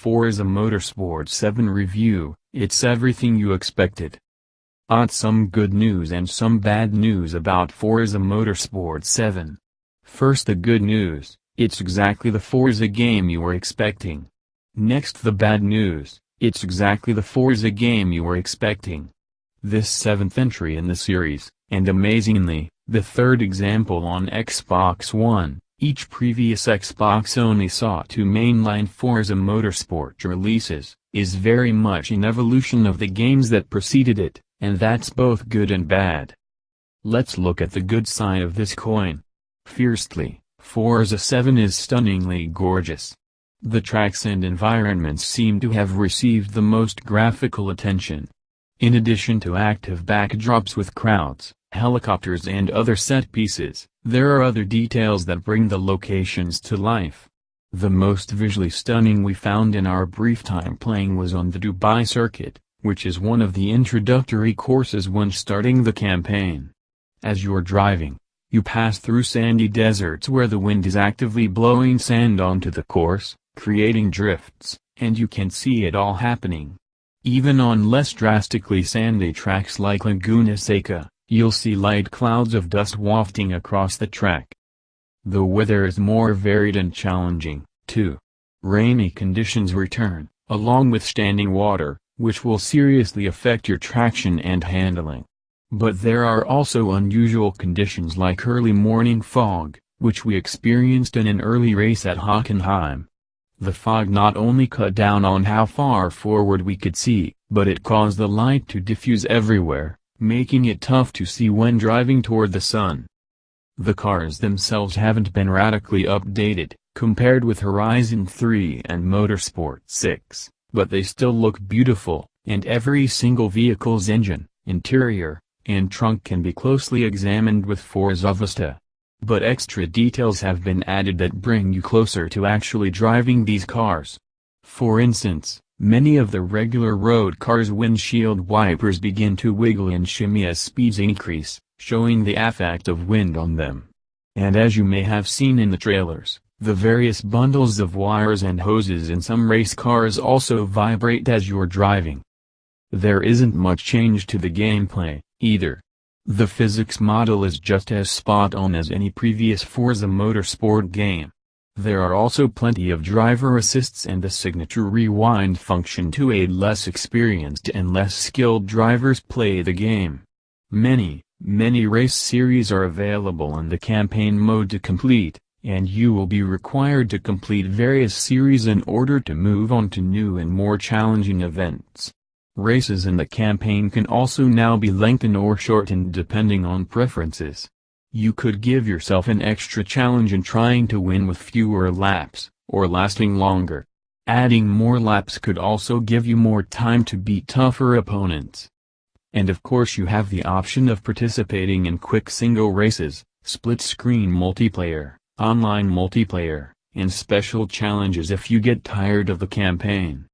Forza Motorsport 7 review. It's everything you expected. Some good news and some bad news about Forza Motorsport 7. First, the good news: it's exactly the Forza game you were expecting. Next, the bad news: it's exactly the Forza game you were expecting. This seventh entry in the series, and amazingly, the third example on Xbox One. Each previous Xbox only saw two mainline Forza Motorsport releases, is very much an evolution of the games that preceded it, and that's both good and bad. Let's look at the good side of this coin. Firstly, Forza 7 is stunningly gorgeous. The tracks and environments seem to have received the most graphical attention. In addition to active backdrops with crowds, helicopters and other set pieces, there are other details that bring the locations to life. The most visually stunning we found in our brief time playing was on the Dubai circuit, which is one of the introductory courses when starting the campaign. As you're driving, you pass through sandy deserts where the wind is actively blowing sand onto the course, creating drifts, and you can see it all happening. Even on less drastically sandy tracks like Laguna Seca, you'll see light clouds of dust wafting across the track. The weather is more varied and challenging, too. Rainy conditions return, along with standing water, which will seriously affect your traction and handling. But there are also unusual conditions like early morning fog, which we experienced in an early race at Hockenheim. The fog not only cut down on how far forward we could see, but it caused the light to diffuse everywhere, making it tough to see when driving toward the sun. The cars themselves haven't been radically updated, compared with Horizon 3 and Motorsport 6, but they still look beautiful, and every single vehicle's engine, interior, and trunk can be closely examined with Forza Vista. But extra details have been added that bring you closer to actually driving these cars. For instance, many of the regular road cars' windshield wipers begin to wiggle and shimmy as speeds increase, showing the effect of wind on them. And as you may have seen in the trailers, the various bundles of wires and hoses in some race cars also vibrate as you're driving. There isn't much change to the gameplay, either. The physics model is just as spot-on as any previous Forza Motorsport game. There are also plenty of driver assists and the signature rewind function to aid less experienced and less skilled drivers play the game. Many race series are available in the campaign mode to complete, and you will be required to complete various series in order to move on to new and more challenging events. Races in the campaign can also now be lengthened or shortened depending on preferences. You could give yourself an extra challenge in trying to win with fewer laps, or lasting longer. Adding more laps could also give you more time to beat tougher opponents. And of course you have the option of participating in quick single races, split-screen multiplayer, online multiplayer, and special challenges if you get tired of the campaign.